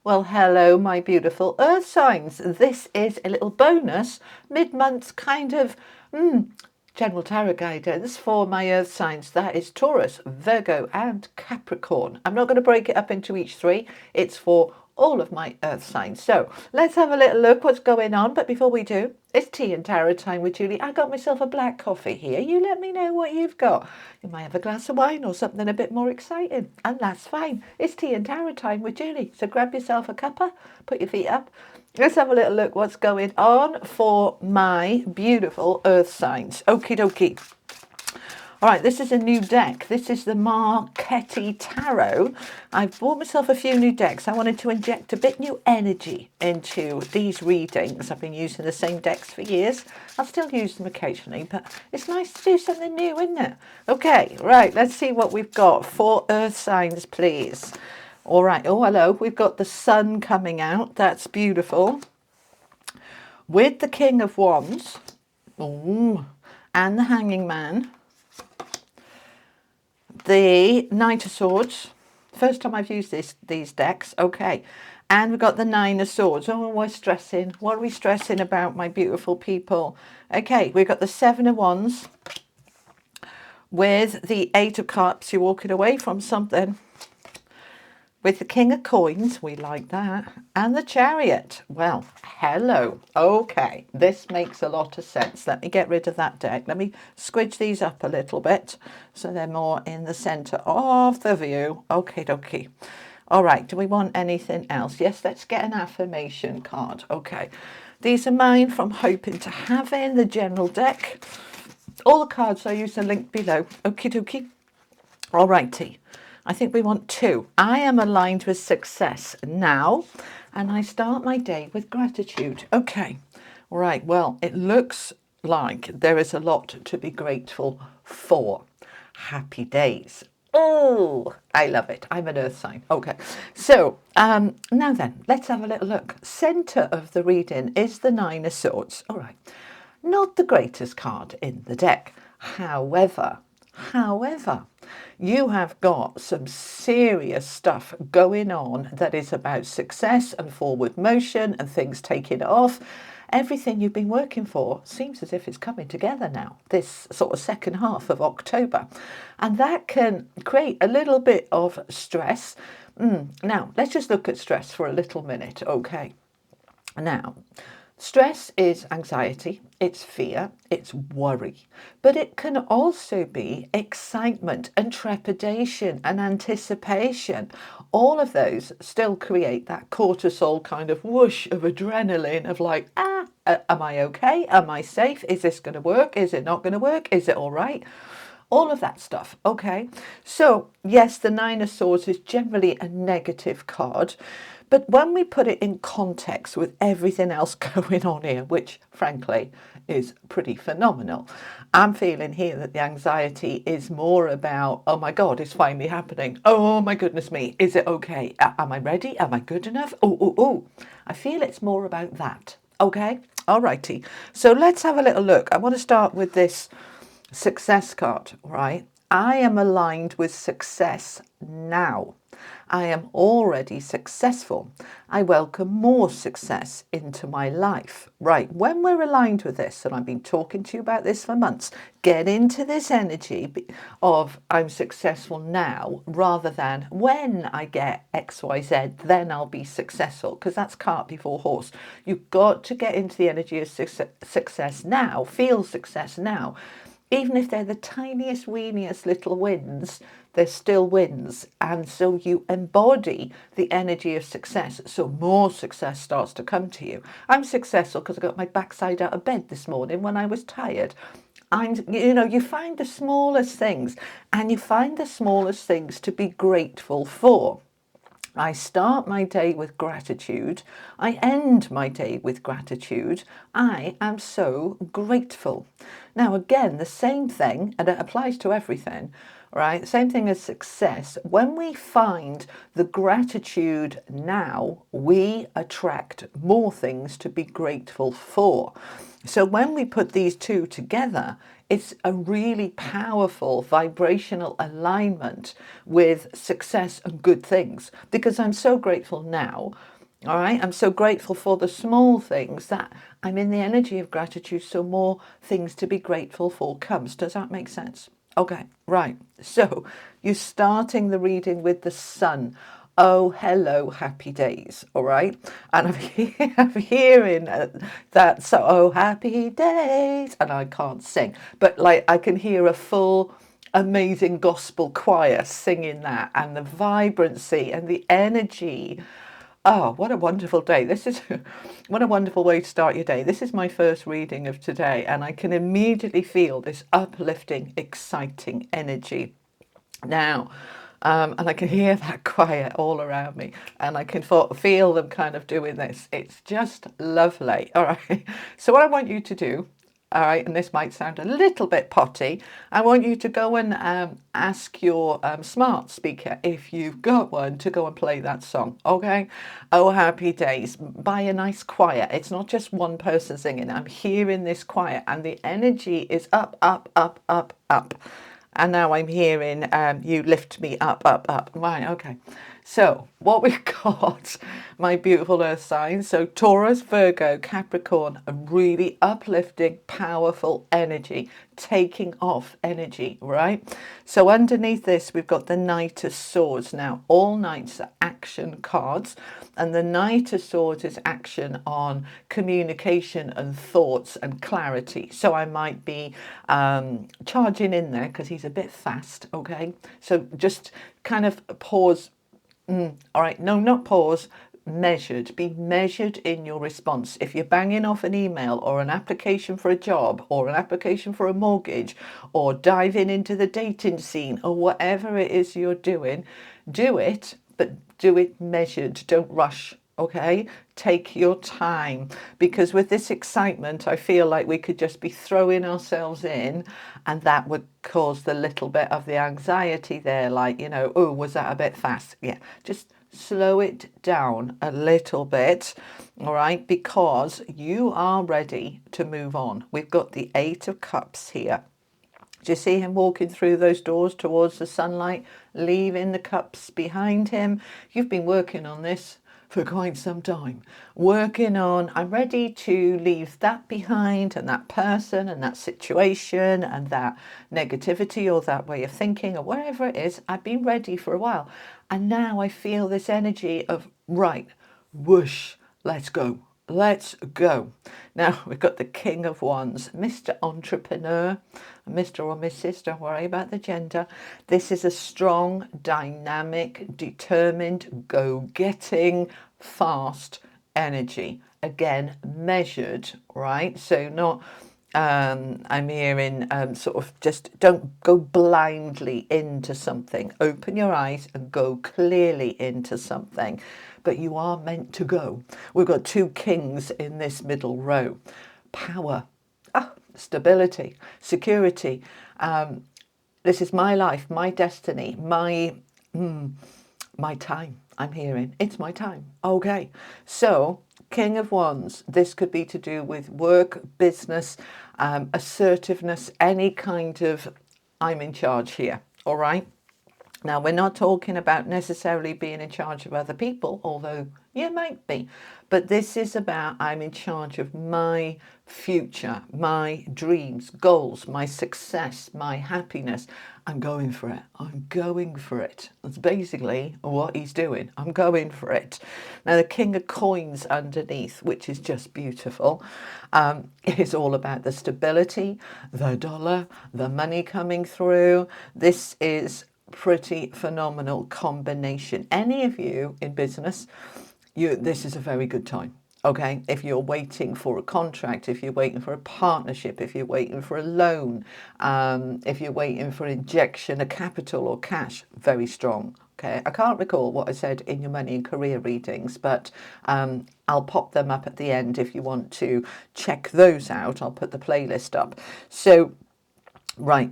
Well, hello, my beautiful earth signs. This is a little bonus mid-month kind of general tarot guidance for my earth signs. That is Taurus, Virgo, and Capricorn. I'm not going to break it up into each three. It's for all of my earth signs. So let's have a little look what's going on. But before we do, it's tea and tarot time with Julie. I got myself a black coffee here. You let me know what you've got. You might have a glass of wine or something a bit more exciting, and that's fine. It's tea and tarot time with Julie. So grab yourself a cuppa, put your feet up. Let's have a little look what's going on for my beautiful earth signs. Okie dokie. All right, this is a new deck. This is the Marchetti Tarot. I've bought myself a few new decks. I wanted to inject a bit new energy into these readings. I've been using the same decks for years. I'll still use them occasionally, but it's nice to do something new, isn't it? Okay, right, let's see what we've got for earth signs, please. All right, oh, hello. We've got the sun coming out. That's beautiful. With the King of Wands. Ooh, and the Hanging Man. The Knight of Swords. First time I've used these decks. Okay. And we've got the Nine of Swords. Oh, we're stressing. What are we stressing about, my beautiful people? Okay, we've got the Seven of Wands. With the Eight of Cups, you're walking away from something. With the King of Coins, we like that. And the Chariot. Well, hello. Okay, this makes a lot of sense. Let me get rid of that deck. Let me squidge these up a little bit so they're more in the centre of the view. Okay, dokie. All right, do we want anything else? Yes, let's get an affirmation card. Okay, these are mine from Hoping to Having, the general deck. All the cards I use are linked below. Okie dokie. All righty. I think we want two. I am aligned with success now, and I start my day with gratitude. Okay, right. Well, it looks like there is a lot to be grateful for. Happy days. Oh, I love it. I'm an earth sign. Okay, so now then, let's have a little look. Center of the reading is the Nine of Swords. All right, not the greatest card in the deck. However, you have got some serious stuff going on that is about success and forward motion and things taking off. Everything you've been working for seems as if it's coming together now, this sort of second half of October. And that can create a little bit of stress. Now, let's just look at stress for a little minute, okay? Now, stress is anxiety, it's fear, it's worry, but it can also be excitement and trepidation and anticipation. All of those still create that cortisol kind of whoosh of adrenaline of like, am I okay? Am I safe? Is this going to work? Is it not going to work? Is it all right? All of that stuff. Okay. So yes, the Nine of Swords is generally a negative card. But when we put it in context with everything else going on here, which frankly is pretty phenomenal, I'm feeling here that the anxiety is more about, oh my God, it's finally happening. Oh my goodness me, is it okay? Am I ready? Am I good enough? Oh. I feel it's more about that. Okay, alrighty. So let's have a little look. I want to start with this success card, right? I am aligned with success now. I am already successful. I welcome more success into my life. Right, when we're aligned with this, and I've been talking to you about this for months, get into this energy of I'm successful now rather than when I get XYZ, then I'll be successful, because that's cart before horse. You've got to get into the energy of success now, feel success now. Even if they're the tiniest, weeniest little wins, they're still wins. And so you embody the energy of success. So more success starts to come to you. I'm successful because I got my backside out of bed this morning when I was tired. You find the smallest things, and you find the smallest things to be grateful for. I start my day with gratitude. I end my day with gratitude. I am so grateful. Now, again, the same thing, and it applies to everything, right? Same thing as success. When we find the gratitude now, we attract more things to be grateful for. So when we put these two together, it's a really powerful vibrational alignment with success and good things, because I'm so grateful now. All right. I'm so grateful for the small things that I'm in the energy of gratitude. So more things to be grateful for comes. Does that make sense? Okay. Right. So you're starting the reading with the sun. Oh, hello, happy days. All right. And I'm hearing that. So, oh, happy days. And I can't sing, but like I can hear a full amazing gospel choir singing that, and the vibrancy and the energy. Oh, what a wonderful day. This is what a wonderful way to start your day. This is my first reading of today, and I can immediately feel this uplifting, exciting energy. Now, and I can hear that choir all around me, and I can feel them kind of doing this. It's just lovely. All right. So, what I want you to do, all right, and this might sound a little bit potty, I want you to go and ask your smart speaker, if you've got one, to go and play that song. Okay. Oh, happy days by a nice choir. It's not just one person singing. I'm hearing this choir, and the energy is up, up, up, up, up. And now I'm hearing you lift me up, up, up. Right, okay. So what we've got, my beautiful earth signs. So Taurus, Virgo, Capricorn, a really uplifting, powerful energy, taking off energy, right? So underneath this, we've got the Knight of Swords. Now, all Knights are action cards, and the Knight of Swords is action on communication and thoughts and clarity. So I might be charging in there because he's a bit fast, okay? So just kind of pause. All right, no, not pause, measured. Be measured in your response. If you're banging off an email or an application for a job or an application for a mortgage or diving into the dating scene or whatever it is you're doing, do it, but do it measured. Don't rush. Okay, take your time, because with this excitement, I feel like we could just be throwing ourselves in, and that would cause the little bit of the anxiety there, like, you know, oh, was that a bit fast? Yeah, just slow it down a little bit, all right, because you are ready to move on. We've got the Eight of Cups here. Do you see him walking through those doors towards the sunlight, leaving the cups behind him? You've been working on this for quite some time. Working on, I'm ready to leave that behind, and that person and that situation and that negativity or that way of thinking or whatever it is. I've been ready for a while. And now I feel this energy of, right, whoosh, let's go. Let's go. Now we've got the King of Wands, Mr. Entrepreneur, Mr. or Mrs. Don't worry about the gender. This is a strong, dynamic, determined, go-getting, fast energy. Again, measured, right? So not I'm hearing sort of just don't go blindly into something. Open your eyes and go clearly into something. But you are meant to go. We've got two kings in this middle row. Power, stability, security. This is my life, my destiny, my time. I'm hearing it's my time. Okay, so King of Wands, this could be to do with work, business, assertiveness, any kind of I'm in charge here. All right. Now, we're not talking about necessarily being in charge of other people, although you might be. But this is about I'm in charge of my future, my dreams, goals, my success, my happiness. I'm going for it. I'm going for it. That's basically what he's doing. I'm going for it. Now, the King of Coins underneath, which is just beautiful, is all about the stability, the dollar, the money coming through. This is pretty phenomenal combination. Any of you in business, this is a very good time. Okay, if you're waiting for a contract, if you're waiting for a partnership, if you're waiting for a loan, if you're waiting for injection of capital or cash, very strong. Okay, I can't recall what I said in your money and career readings, but I'll pop them up at the end if you want to check those out. I'll put the playlist up. So, right,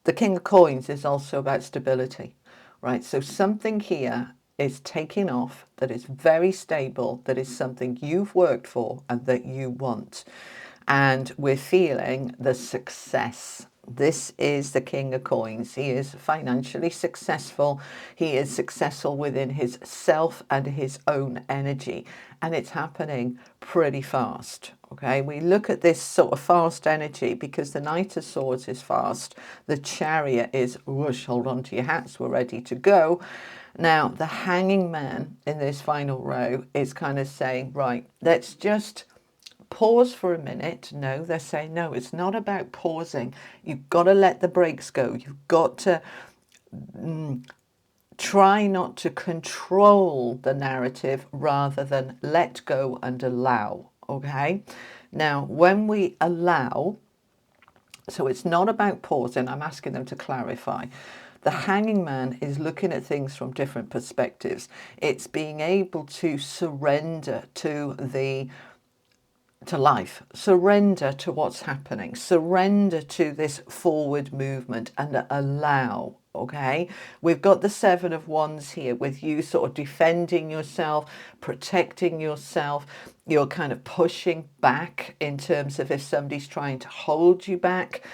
the King of Coins is also about stability, right? So something here is taking off that is very stable, that is something you've worked for and that you want. And we're feeling the success This is the King of Coins. He is financially successful. He is successful within his self and his own energy. And it's happening pretty fast. Okay, we look at this sort of fast energy because the Knight of Swords is fast. The Chariot is whoosh, hold on to your hats, we're ready to go. Now, the Hanging Man in this final row is kind of saying, right, let's just pause for a minute. No, they're saying, no, it's not about pausing. You've got to let the brakes go. You've got to try not to control the narrative rather than let go and allow. Okay. Now, when we allow, so it's not about pausing, I'm asking them to clarify. The Hanging Man is looking at things from different perspectives. It's being able to surrender to life, surrender to what's happening, surrender to this forward movement and allow. Okay, we've got the Seven of Wands here with you sort of defending yourself, protecting yourself. You're kind of pushing back in terms of if somebody's trying to hold you back,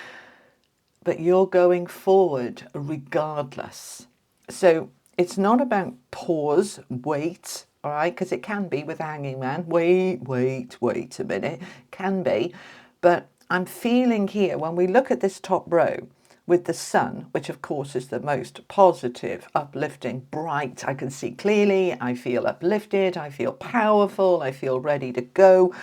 but you're going forward regardless. So it's not about pause, wait, all right, because it can be with Hanging Man. Wait a minute, can be. But I'm feeling here, when we look at this top row with the sun, which of course is the most positive, uplifting, bright, I can see clearly, I feel uplifted, I feel powerful, I feel ready to go.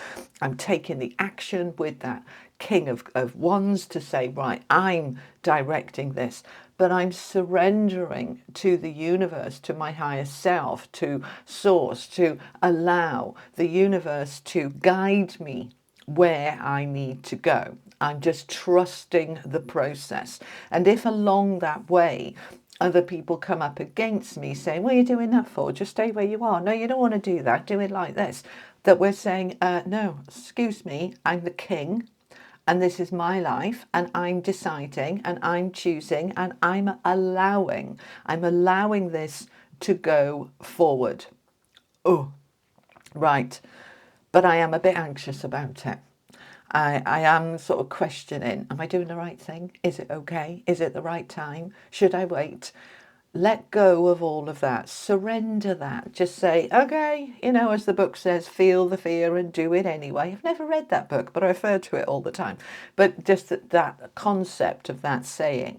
I'm taking the action with that King of Wands to say, right, I'm directing this, but I'm surrendering to the universe, to my higher self, to source, to allow the universe to guide me where I need to go. I'm just trusting the process. And if along that way other people come up against me saying, what are you doing that for? Just stay where you are. No, you don't want to do that. Do it like this. That we're saying, no, excuse me, I'm the king and this is my life and I'm deciding and I'm choosing and I'm allowing this to go forward. Oh, right. But I am a bit anxious about it. I am sort of questioning, am I doing the right thing? Is it okay? Is it the right time? Should I wait? Let go of all of that. Surrender that. Just say, okay, you know, as the book says, feel the fear and do it anyway. I've never read that book, but I refer to it all the time. But just that concept of that saying,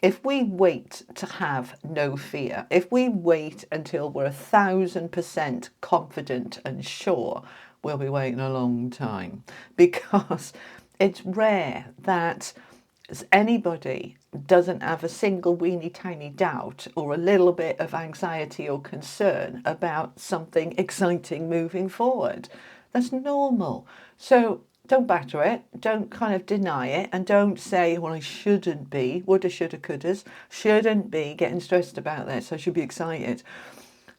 if we wait to have no fear, if we wait until we're 1,000% confident and sure, we'll be waiting a long time, because it's rare that anybody doesn't have a single weeny tiny doubt or a little bit of anxiety or concern about something exciting moving forward. That's normal. So don't batter it, don't kind of deny it, and don't say, well, I shouldn't be, woulda, shoulda, couldas, shouldn't be getting stressed about this, I should be excited.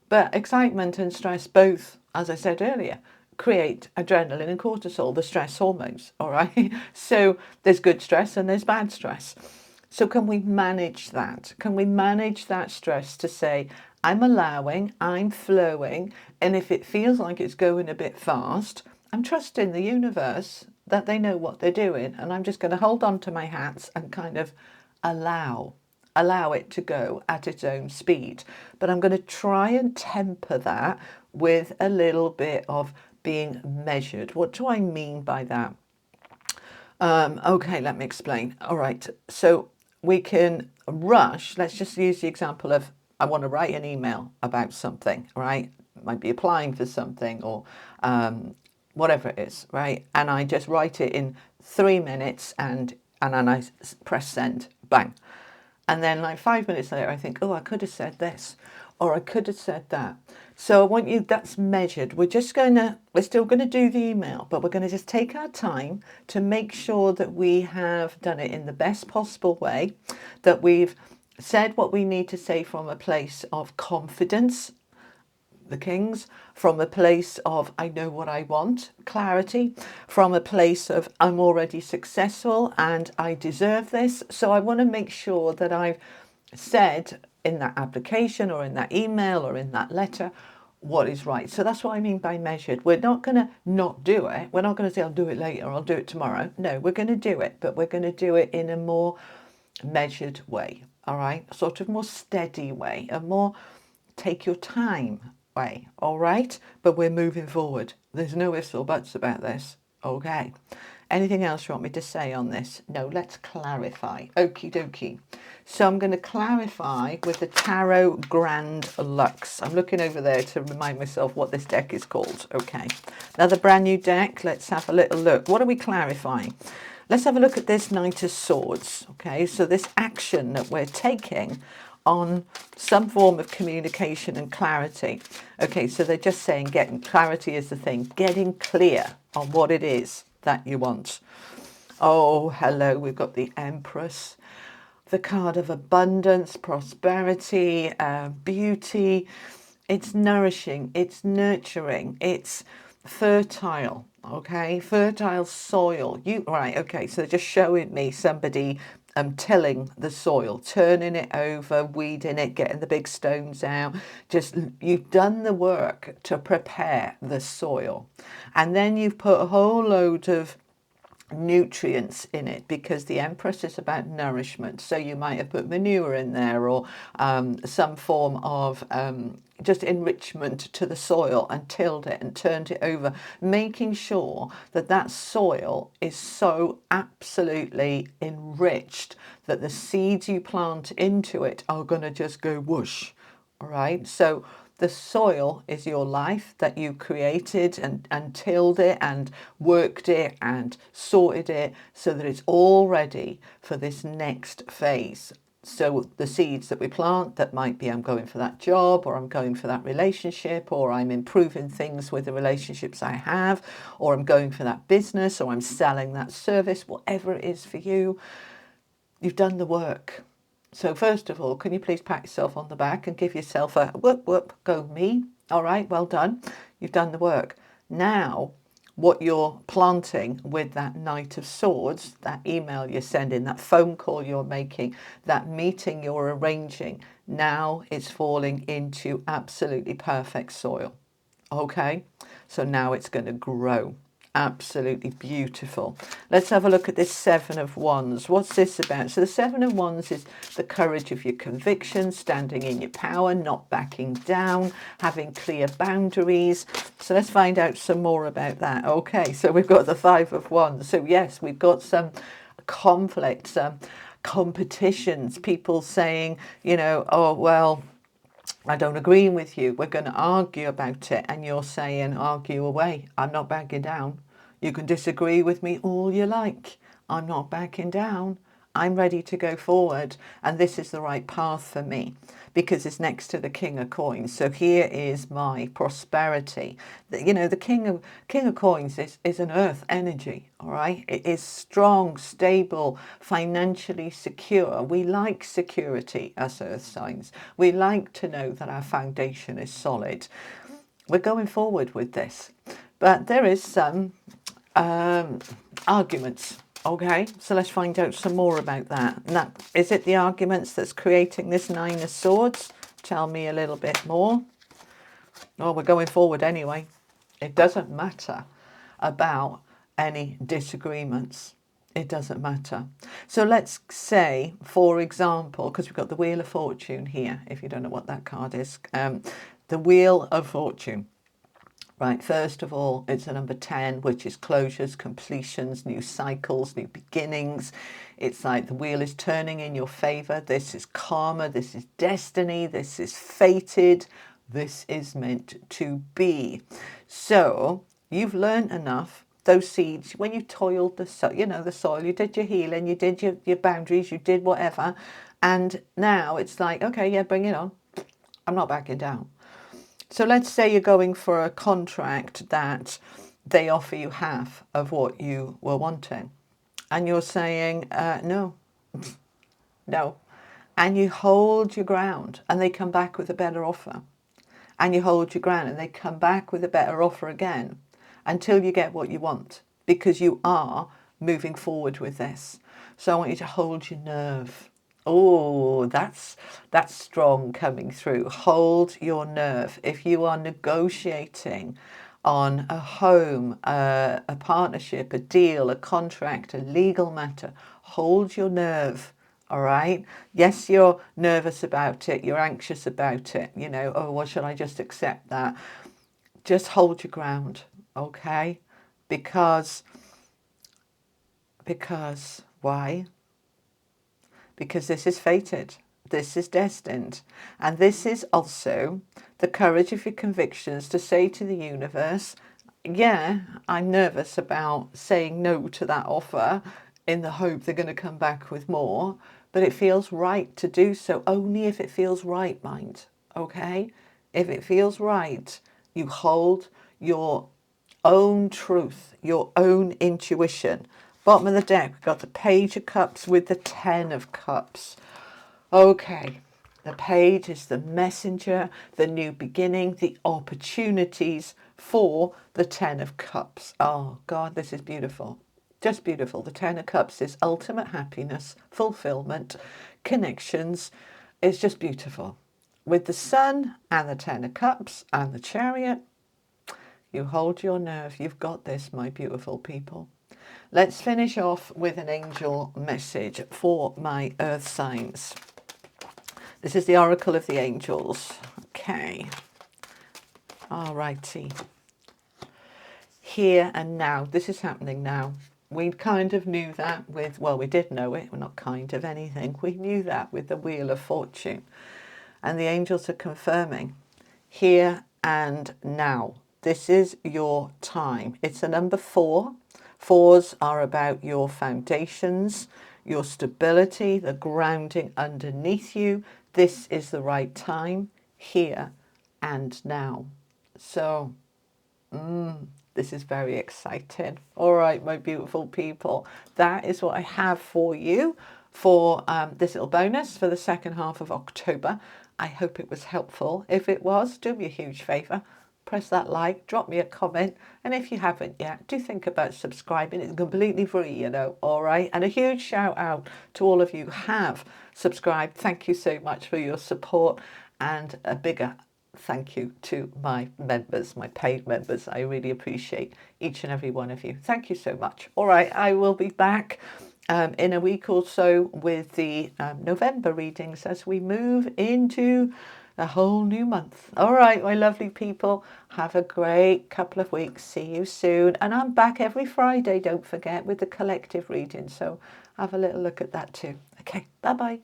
But excitement and stress both, as I said earlier, create adrenaline and cortisol, the stress hormones, all right? So there's good stress and there's bad stress. So can we manage that? Can we manage that stress to say, I'm allowing, I'm flowing, and if it feels like it's going a bit fast, I'm trusting the universe that they know what they're doing, and I'm just going to hold on to my hats and kind of allow it to go at its own speed. But I'm going to try and temper that with a little bit of being measured. What do I mean by that? Okay, let me explain. All right, so we can rush. Let's just use the example of, I want to write an email about something, right? Might be applying for something or whatever it is, right? And I just write it in 3 minutes and then I press send, bang. And then like 5 minutes later, I think, oh, I could have said this or I could have said that. So I want you, that's measured. We're still going to do the email, but we're going to just take our time to make sure that we have done it in the best possible way, that we've said what we need to say from a place of confidence, the kings, from a place of I know what I want, clarity, from a place of I'm already successful and I deserve this. So I want to make sure that I've said in that application or in that email or in that letter what is right. So that's what I mean by measured. We're not going to not do it. We're not going to say, I'll do it later, I'll do it tomorrow. No, we're going to do it, but we're going to do it in a more measured way. All right, sort of more steady way, a more take your time way. All right, but we're moving forward. There's no ifs or buts about this. Okay. Anything else you want me to say on this? No, let's clarify. Okie dokie. So I'm going to clarify with the Tarot Grand Luxe. I'm looking over there to remind myself what this deck is called. Okay. Another brand new deck. Let's have a little look. What are we clarifying? Let's have a look at this Knight of Swords. Okay. So this action that we're taking on some form of communication and clarity. Okay. So they're just saying getting clarity is the thing. Getting clear on what it is that you want. Oh, hello, we've got the Empress, the card of abundance, prosperity, beauty. It's nourishing, it's nurturing, it's fertile. Okay, fertile soil. Right, okay, so just showing me somebody tilling the soil, turning it over, weeding it, getting the big stones out. Just, you've done the work to prepare the soil, and then you've put a whole load of nutrients in it, because the Empress is about nourishment. So you might have put manure in there, or some form of just enrichment to the soil, and tilled it and turned it over, making sure that that soil is so absolutely enriched that the seeds you plant into it are going to just go whoosh. All right, so the soil is your life that you created and tilled it and worked it and sorted it so that it's all ready for this next phase. So the seeds that we plant, that might be, I'm going for that job, or I'm going for that relationship, or I'm improving things with the relationships I have, or I'm going for that business, or I'm selling that service, whatever it is for you, you've done the work. So first of all, can you please pat yourself on the back and give yourself a whoop, whoop, go me. All right, well done. You've done the work. Now, what you're planting with that Knight of Swords, that email you're sending, that phone call you're making, that meeting you're arranging, now it's falling into absolutely perfect soil. Okay, so now it's going to grow. Absolutely beautiful. Let's have a look at this Seven of Wands. What's this about? So the Seven of Wands is the courage of your convictions, standing in your power, not backing down, having clear boundaries. So let's find out some more about that. Okay, so we've got the Five of Wands. So yes, we've got some conflicts, competitions, people saying, you know, oh, well, I don't agree with you. We're going to argue about it. And you're saying, argue away. I'm not backing down. You can disagree with me all you like. I'm not backing down. I'm ready to go forward. And this is the right path for me, because it's next to the King of Coins. So here is my prosperity. You know, the King of Coins is an earth energy, all right? It is strong, stable, financially secure. We like security as earth signs. We like to know that our foundation is solid. We're going forward with this. But there is some arguments. Okay, so let's find out some more about that. Now, is it the arguments that's creating this Nine of Swords? Tell me a little bit more. Oh, we're going forward anyway. It doesn't matter about any disagreements. It doesn't matter. So let's say, for example, because we've got the Wheel of Fortune here, if you don't know what that card is, the Wheel of Fortune. Right, first of all, it's a number 10, which is closures, completions, new cycles, new beginnings. It's like the wheel is turning in your favor. This is karma. This is destiny. This is fated. This is meant to be. So you've learned enough. Those seeds, when you toiled the soil, you know, the soil, you did your healing, you did your boundaries, you did whatever. And now it's like, okay, yeah, bring it on. I'm not backing down. So let's say you're going for a contract that they offer you half of what you were wanting. And you're saying, no, no. And you hold your ground, and they come back with a better offer. And you hold your ground, and they come back with a better offer again, until you get what you want, because you are moving forward with this. So I want you to hold your nerve. Oh, that's strong coming through. Hold your nerve. If you are negotiating on a home, a partnership, a deal, a contract, a legal matter, hold your nerve. All right. Yes, you're nervous about it. You're anxious about it. You know, oh, well, should I just accept that? Just hold your ground. Okay. Because, why? Because this is fated, this is destined, and this is also the courage of your convictions to say to the universe, yeah, I'm nervous about saying no to that offer in the hope they're going to come back with more, but it feels right to do so, only if it feels right, mind. Okay? If it feels right, you hold your own truth, your own intuition. Bottom of the deck, we've got the Page of Cups with the Ten of Cups. Okay, the page is the messenger, the new beginning, the opportunities for the Ten of Cups. Oh, God, this is beautiful. Just beautiful. The Ten of Cups is ultimate happiness, fulfillment, connections. It's just beautiful. With the Sun and the Ten of Cups and the Chariot, you hold your nerve. You've got this, my beautiful people. Let's finish off with an angel message for my earth signs. This is the Oracle of the Angels. Okay. All righty. Here and now. This is happening now. We kind of knew that with, well, we did know it. We're not kind of anything. We knew that with the Wheel of Fortune. And the angels are confirming here and now. This is your time. It's a number 4. 4s are about your foundations, your stability, the grounding underneath you. This is the right time, here and now. So, this is very exciting. All right, my beautiful people, that is what I have for you for this little bonus for the second half of October. I hope it was helpful. If it was, do me a huge favour. Press that like, drop me a comment, and if you haven't yet, do think about subscribing. It's completely free, you know, all right? And a huge shout out to all of you who have subscribed. Thank you so much for your support, and a bigger thank you to my members, my paid members. I really appreciate each and every one of you. Thank you so much. All right, I will be back in a week or so with the November readings as we move into a whole new month. All right, my lovely people, have a great couple of weeks. See you soon. And I'm back every Friday, don't forget, with the collective reading. So have a little look at that too. Okay, bye-bye.